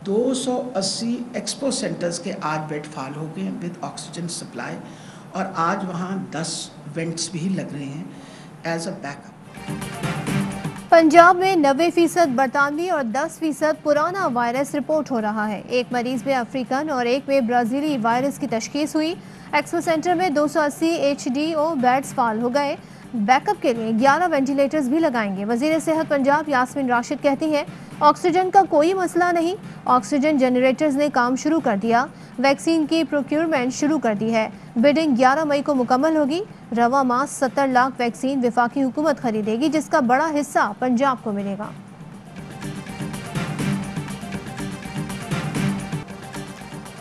280 expo centres के आज bed फाल हो गए हैं विद ऑक्सीजन सप्लाई, और आज वहाँ 10 वेंट्स भी लग रहे हैं एज अ बैकअप। पंजाब में 90% बरतानवी और 10% पुराना वायरस रिपोर्ट हो रहा है। एक मरीज में अफ्रीकन और एक में ब्राज़ीली वायरस की तशखीस हुई। एक्सपो सेंटर में 280 HDO बेड्स फाल हो गए। बैकअप के लिए 11 वेंटिलेटर्स भी लगाएंगे। वजीर सेहत पंजाब यास्मीन राशिद कहती हैं, ऑक्सीजन का कोई मसला नहीं, ऑक्सीजन जनरेटर्स ने काम शुरू कर दिया। वैक्सीन की प्रोक्योरमेंट शुरू कर दी है। बिडिंग 11 मई को मुकम्मल होगी। रवा माह 70 लाख वैक्सीन विफाकी हुकूमत खरीदेगी, जिसका बड़ा हिस्सा पंजाब को मिलेगा।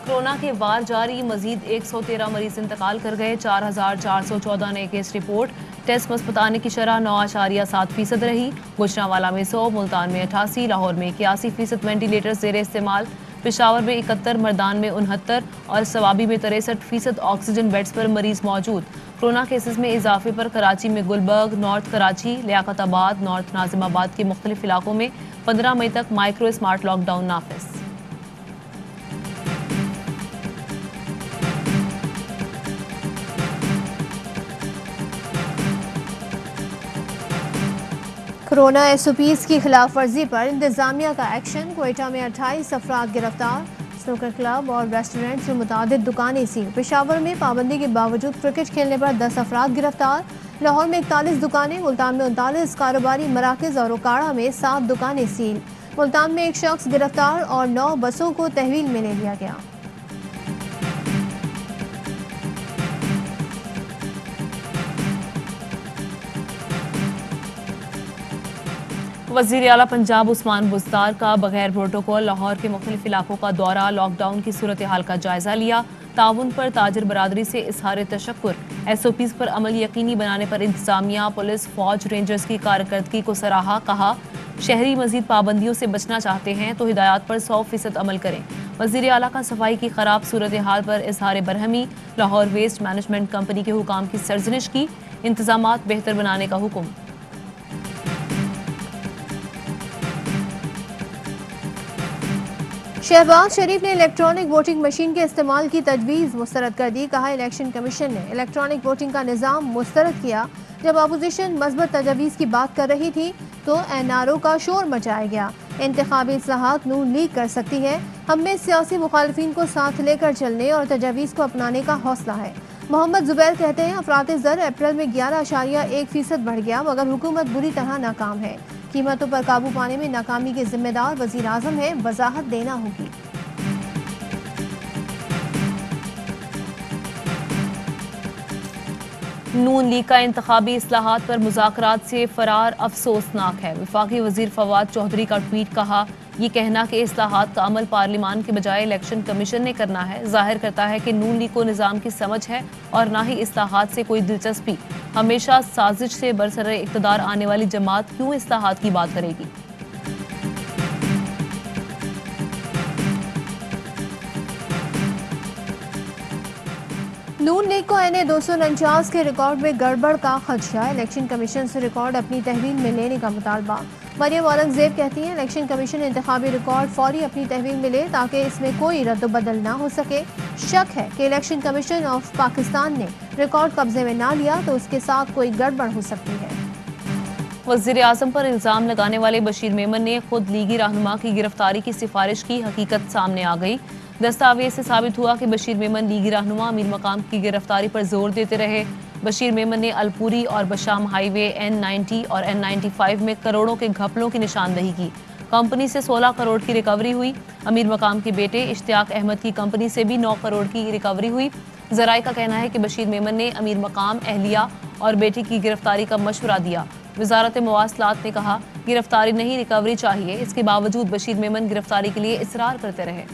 कोरोना के वार जारी, मजीद 113 मरीज इंतकाल कर गए। 4414 नए केस रिपोर्ट। टेस्ट मुस्बताने की शरह 9.7% रही। गुजरांवाला में 100, मुल्तान में 88, लाहौर में 81% वेंटिलेटर जेर इस्तेमाल। पेशावर में 71, मर्दान में 69 और सवाबी में 63% ऑक्सीजन बेड्स पर मरीज मौजूद। कोरोना केसेस में इजाफे पर कराची में गुलबर्ग, नॉर्थ कराची, लियाकताबाद, नॉर्थ नाजिमाबाद के मुख्तलिफ इलाकों में 15 मई तक माइक्रो स्मार्ट लॉकडाउन नाफिज। कोरोना SOPs की खिलाफ वर्जी पर इंतजामिया का एक्शन। कोयटा में 28 अफराद गिरफ्तार। स्नूकर क्लब और रेस्टोरेंट्स में मुतादिद दुकानें सील। पेशावर में पाबंदी के बावजूद क्रिकेट खेलने पर 10 अफराद गिरफ्तार। लाहौर में 41 दुकानें, मुल्तान में 39 कारोबारी मराकज़ और उकाड़ा में 7 दुकानें सील। मुल्तान में एक शख्स गिरफ्तार और 9 बसों को तहवील में ले लिया गया। वज़ीर आला पंजाब उस्मान बुज़दार का बगैर प्रोटोकॉल लाहौर के मुख्तलिफ इलाकों का दौरा। लॉकडाउन की सूरत हाल का जायजा लिया। ताउन पर ताजर बरादरी से इजहार तशक्कुर। SOPs पर अमल यकीनी बनाने पर इंतजामिया, पुलिस, फौज, रेंजर्स की कारकर्दगी को सराहा। कहा, शहरी मजीद पाबंदियों से बचना चाहते हैं तो हिदायत पर 100% अमल करें। वज़ीर आला का सफाई की खराब सूरत हाल पर इजहार बरहमी। लाहौर वेस्ट मैनेजमेंट कंपनी के हुकाम की सरजनिश की। इंतजामात बेहतर बनाने का हुक्म। शहबाज शरीफ ने इलेक्ट्रॉनिक वोटिंग मशीन के इस्तेमाल की तजवीज़ मुस्तरद कर दी। कहा, इलेक्शन कमीशन ने इलेक्ट्रॉनिक वोटिंग का निज़ाम मुस्तरद किया। जब अपोजिशन मस्बत तजवीज़ की बात कर रही थी तो NRO का शोर मचाया गया। इंतखाबी इस्लाहात नून लीग कर सकती है। हमें सियासी मुखालिफिन को साथ लेकर चलने और तजवीज़ को अपनाने का हौसला है। मोहम्मद जुबैर कहते हैं, अफरात ज़र अप्रैल में 11.1% बढ़ गया, मगर हुकूमत बुरी तरह नाकाम है। कीमतों पर काबू पाने में नाकामी के जिम्मेदार वज़ीर आज़म है, वजाहत देना होगी। नून लीग का इंतखाबी इस्लाहात पर मुज़ाकरात से फरार अफसोसनाक है। वफाकी वज़ीर फवाद चौधरी का ट्वीट। कहा, ये कहना कि इस्लाहात का अमल पार्लिमान के बजाय इलेक्शन कमीशन ने करना है जाहिर करता है कि नून लीग को निज़ाम की समझ है और ना ही इस्लाहात से कोई दिलचस्पी। हमेशा साजिश से बरसरे इक़्तिदार आने वाली जमात क्यों इस्लाहात की बात करेगी। नून लीग को NA 249 के रिकॉर्ड में गड़बड़ का खदशा। इलेक्शन कमीशन से रिकॉर्ड अपनी तहवील में लेने का मुतालबा। मरियम औरंगजेब कहती हैं, इलेक्शन कमीशन इंतखाबी रिकॉर्ड फौरी अपनी तहवील में ले ताकि इसमें कोई रद्द-बदल ना हो सके। शक है कि इलेक्शन कमीशन ऑफ पाकिस्तान ने रिकॉर्ड कब्जे में ना लिया तो उसके साथ कोई गड़बड़ हो सकती है। वज़ीर आज़म पर इल्ज़ाम लगाने वाले बशीर मेमन ने खुद लीगी रहनुमा की गिरफ्तारी की सिफारिश की। हकीकत सामने आ गई। दस्तावेज से साबित हुआ कि बशीर मेमन लीगी रहनुमा अमीर मकाम की गिरफ्तारी पर जोर देते रहे। बशीर मेमन ने अलपुरी और बशाम हाईवे N90 और N95 में करोड़ों के घपलों की निशानदही की। कंपनी से 16 करोड़ की रिकवरी हुई। अमीर मकाम के बेटे इश्तियाक अहमद की कंपनी से भी 9 करोड़ की रिकवरी हुई। ज़राए का कहना है कि बशीर मेमन ने अमीर मकाम, अहलिया और बेटी की गिरफ्तारी का मशवरा दिया। वजारत मवासलात ने कहा, गिरफ्तारी नहीं रिकवरी चाहिए। इसके बावजूद बशीर मेमन गिरफ्तारी के लिए इसरार करते रहे।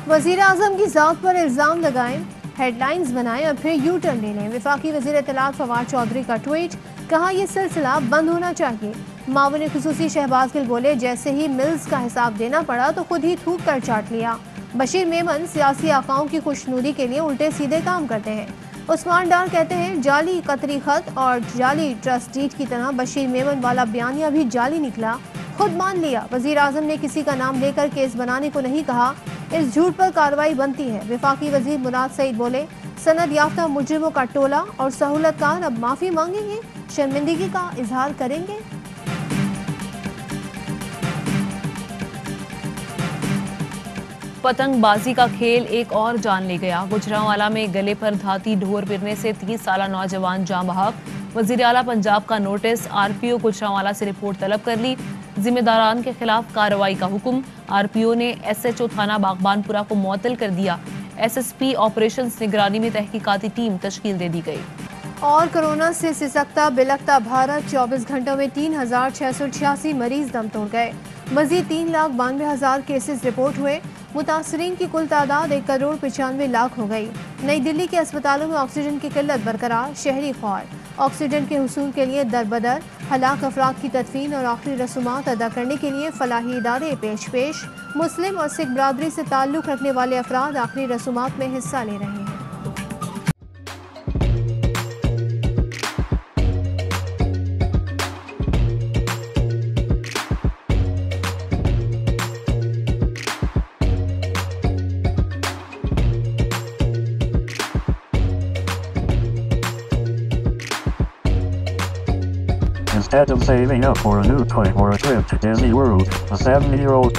वज़ीर आज़म की ज़ात पर इल्ज़ाम लगाएं, हेडलाइंस बनाएं और फिर यू टर्न ले लें। वफाकी वज़ीर इत्तलात फवाद चौधरी का ट्वीट। कहा, यह सिलसिला बंद होना चाहिए। मामून खुसूसी शहबाज गिल बोले, जैसे ही मिल्स का हिसाब देना पड़ा तो खुद ही थूक कर चाट लिया। बशीर मेमन सियासी आकाओं की खुशनुदी के लिए उल्टे सीधे काम करते हैं। उस्मान डार कहते हैं जाली कतरी खत और जाली ट्रस्ट डीड की तरह बशीर मेमन वाला बयानिया भी जाली निकला। खुद मान लिया वजीर आजम ने किसी का नाम लेकर केस बनाने को नहीं कहा। इस झूठ पर कार्रवाई बनती है। वफाकी वजीर मुराद सईद बोले सनद याफ्ता मुजरिमों का टोला और सहूलतकार अब माफी मांगेंगे, शर्मिंदगी का इजहार करेंगे। पतंगबाजी का खेल एक और जान ले गया। गुजरांवाला में गले पर धाती ढोर गिरने से 30 साला नौजवान जाँ बहक। वजीर आला पंजाब का नोटिस, आरपीओ गुजरांवाला से रिपोर्ट तलब कर ली। जिम्मेदारान के खिलाफ कार्रवाई का हुक्म। आरपीओ ने एसएचओ थाना बागबानपुरा को मुअत्तल कर दिया। एसएसपी ऑपरेशंस निगरानी में तहकीकाती टीम तश्कील दे दी गई। और कोरोना से सिसकता बिलकता भारत, 24 घंटों में 3686 मरीज दम तोड़ गए। मजीद 3,92,000 केसेस रिपोर्ट हुए। मुतासरीन की कुल तादाद 1,95,00,000 हो गई। नई दिल्ली के अस्पतालों में ऑक्सीजन की किल्लत बरकरार, शहरी ख्वार। ऑक्सीजन के हुसूल के लिए दर बदर, हलाक अफराद की तदफीन और आखिरी रसूमात अदा करने के लिए फलाही इदारे पेश। मुस्लिम और सिख बरादरी से ताल्लुक़ रखने वाले अफराद आखिरी रसूमात में हिस्सा ले रहे हैं। Instead of saving up for a new toy or a trip to Disney World, a 70-year-old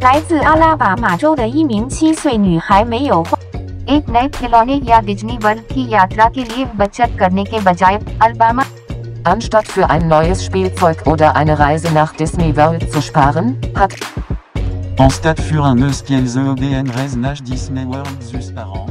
来自阿拉巴马州的一名7岁女孩没有花 एक नए खिलौने या डिज्नी वर्ल्ड की यात्रा के लिए बचत करने के बजाय Alabama Anstatt für ein neues Spielzeug oder eine Reise nach Disney World zu sparen, hat Anstatt für un neues Spielzeug oder eine Reise nach Disney World zu sparen